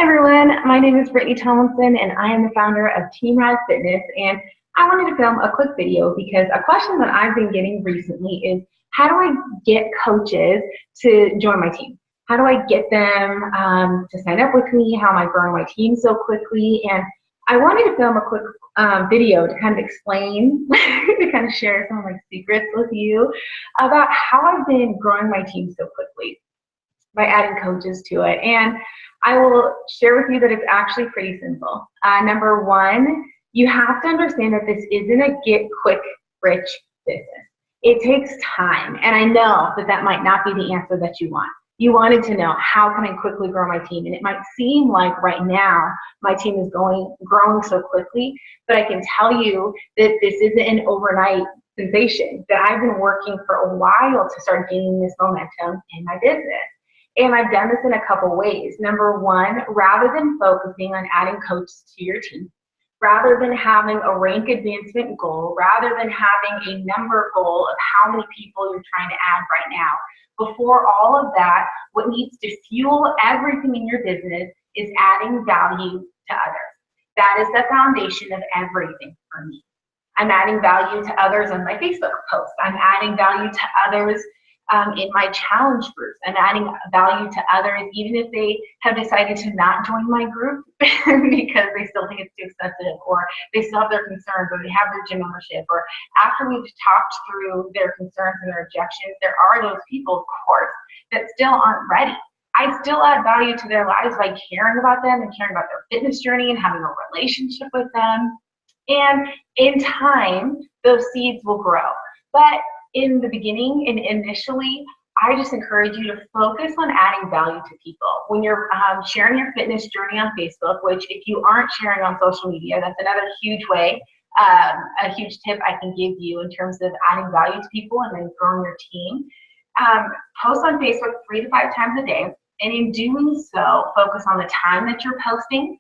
Hi everyone, my name is Brittany Tomlinson and I am the founder of Team Rise Fitness, and I wanted to film a quick video because a question that I've been getting recently is how do I get coaches to join my team? How do I get them to sign up with me? How am I growing my team so quickly? And I wanted to film a quick video to kind of explain, to kind of share some of my secrets with you about how I've been growing my team so quickly by adding coaches to it. And I will share with you that it's actually pretty simple. Number one, you have to understand that this isn't a get quick rich business. It takes time. And I know that that might not be the answer that you want. You wanted to know, how can I quickly grow my team? And it might seem like right now my team is growing so quickly, but I can tell you that this isn't an overnight sensation, that I've been working for a while to start gaining this momentum in my business. And I've done this in a couple ways. Number one, rather than focusing on adding coaches to your team, rather than having a rank advancement goal, rather than having a number goal of how many people you're trying to add right now, before all of that, what needs to fuel everything in your business is adding value to others. That is the foundation of everything for me. I'm adding value to others on my Facebook posts. I'm adding value to others in my challenge groups. I'm adding value to others even if they have decided to not join my group because they still think it's too expensive, or they still have their concerns, or they have their gym membership, or after we've talked through their concerns and their objections, there are those people, of course, that still aren't ready. I still add value to their lives by caring about them and caring about their fitness journey and having a relationship with them. And in time, those seeds will grow. But in the beginning and initially, I just encourage you to focus on adding value to people. When you're sharing your fitness journey on Facebook, which if you aren't sharing on social media, that's another huge way, a huge tip I can give you in terms of adding value to people and then growing your team. Post on Facebook 3 to 5 times a day, and in doing so, focus on the time that you're posting.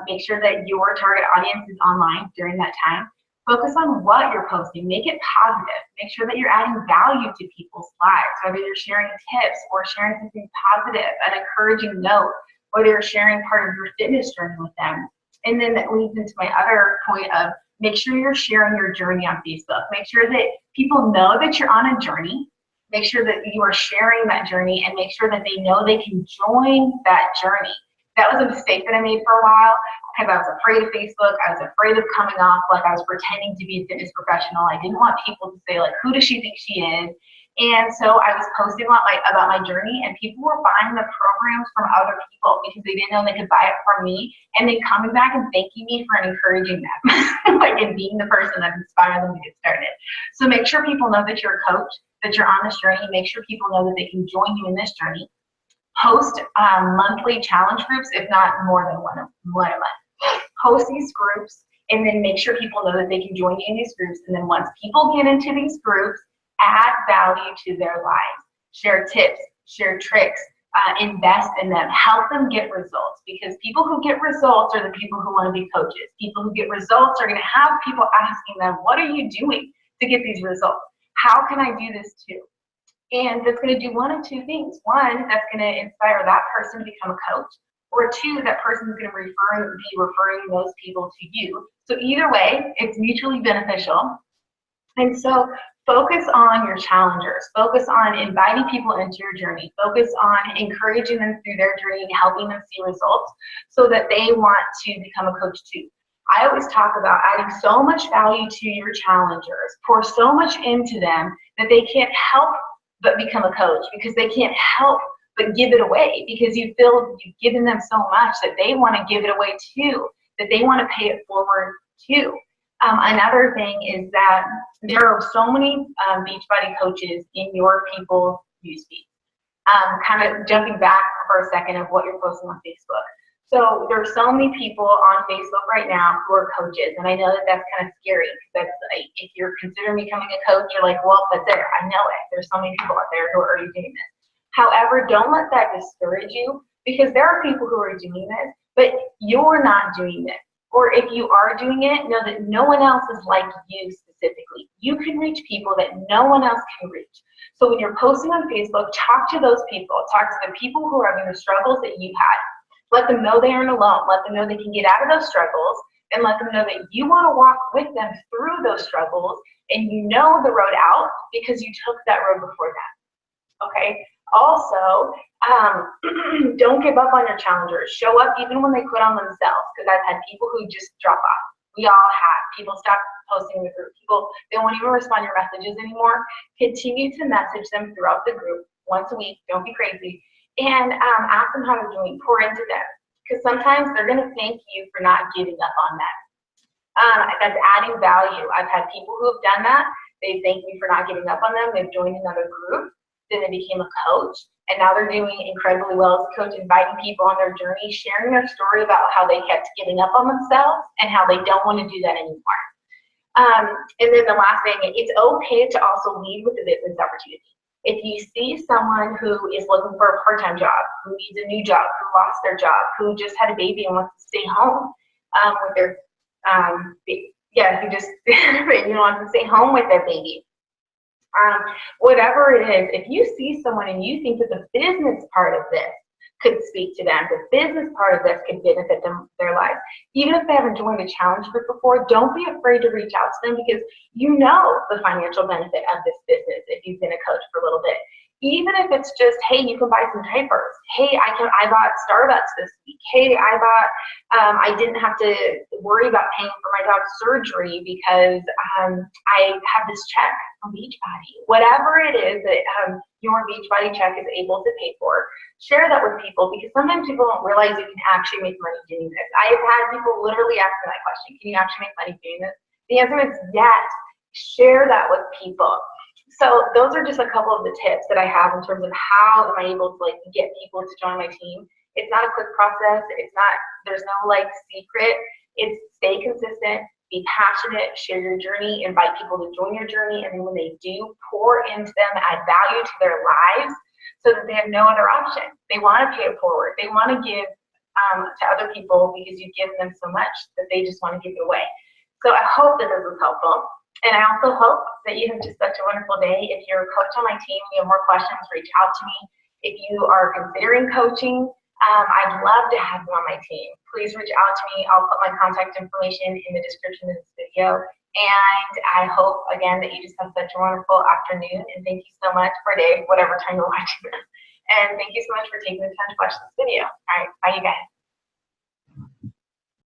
Make sure that your target audience is online during that time. Focus on what you're posting. Make it positive. Make sure that you're adding value to people's lives, whether you're sharing tips or sharing something positive, an encouraging note, whether you're sharing part of your fitness journey with them. And then that leads into my other point of make sure you're sharing your journey on Facebook. Make sure that people know that you're on a journey. Make sure that you are sharing that journey, and make sure that they know they can join that journey. That was a mistake that I made for a while because I was afraid of Facebook. I was afraid of coming off like I was pretending to be a fitness professional. I didn't want people to say, like, who does she think she is? And so I was posting a lot about my journey, and people were buying the programs from other people because they didn't know they could buy it from me, and then coming back and thanking me for encouraging them, like, and being the person that inspired them to get started. So make sure people know that you're a coach, that you're on this journey. Make sure people know that they can join you in this journey. Post monthly challenge groups, if not more than one a month. Post these groups, and then make sure people know that they can join you in these groups. And then once people get into these groups, add value to their lives. Share tips, share tricks, invest in them, help them get results. Because people who get results are the people who want to be coaches. People who get results are going to have people asking them, what are you doing to get these results? How can I do this too? And that's going to do one of two things. One, that's going to inspire that person to become a coach. Or two, that person is going to be referring those people to you. So either way, it's mutually beneficial. And so focus on your challengers. Focus on inviting people into your journey. Focus on encouraging them through their journey and helping them see results so that they want to become a coach too. I always talk about adding so much value to your challengers, pour so much into them that they can't help but become a coach, because they can't help but give it away, because you feel you've given them so much that they want to give it away too, that they want to pay it forward too. Another thing is that there are so many Beachbody coaches in your people's newsfeed. Kind of jumping back for a second of what you're posting on Facebook. So there are so many people on Facebook right now who are coaches, and I know that that's kind of scary. That's like, if you're considering becoming a coach, you're like, well, that's there. I know it. There's so many people out there who are already doing this. However, don't let that discourage you, because there are people who are doing this, but you're not doing this. Or if you are doing it, know that no one else is like you specifically. You can reach people that no one else can reach. So when you're posting on Facebook, talk to those people. Talk to the people who are having the struggles that you had. Let them know they aren't alone. Let them know they can get out of those struggles, and let them know that you want to walk with them through those struggles, and you know the road out because you took that road before them. Okay? Also, don't give up on your challengers. Show up even when they quit on themselves, because I've had people who just drop off. We all have. People stop posting in the group. People, they won't even respond to your messages anymore. Continue to message them throughout the group once a week. Don't be crazy. And ask them how they're doing. Pour into them. Because sometimes they're going to thank you for not giving up on them. That's adding value. I've had people who have done that. They thank me for not giving up on them. They've joined another group. Then they became a coach. And now they're doing incredibly well as a coach, inviting people on their journey, sharing their story about how they kept giving up on themselves and how they don't want to do that anymore. And then the last thing, it's okay to also lead with a business opportunity. If you see someone who is looking for a part-time job, who needs a new job, who lost their job, who just had a baby and wants to stay home with their, who just wants to stay home with their baby. Whatever it is, if you see someone and you think that the business part of this could speak to them, the business part of this could benefit them, their lives, even if they haven't joined a challenge group before, don't be afraid to reach out to them, because you know the financial benefit of this business if you've been a coach for a little bit. Even if it's just, hey, you can buy some diapers. Hey, I bought Starbucks this week. Hey, I didn't have to worry about paying for my dog's surgery because I have this check from Beachbody. Whatever it is that your Beachbody check is able to pay for, share that with people, because sometimes people don't realize you can actually make money doing this. I have had people literally ask me that question, can you actually make money doing this? The answer is yes. Share that with people. So those are just a couple of the tips that I have in terms of how am I able to get people to join my team. It's not a quick process. There's no secret. It's stay consistent, be passionate, share your journey, invite people to join your journey, and then when they do, pour into them, add value to their lives so that they have no other option. They want to pay it forward. They want to give to other people because you've given them so much that they just want to give it away. So I hope that this was helpful. And I also hope that you have just such a wonderful day. If you're a coach on my team and you have more questions, reach out to me. If you are considering coaching, I'd love to have you on my team. Please reach out to me. I'll put my contact information in the description of this video. And I hope, again, that you just have such a wonderful afternoon. And thank you so much for day, whatever time you're watching this. And thank you so much for taking the time to watch this video. All right, bye, you guys.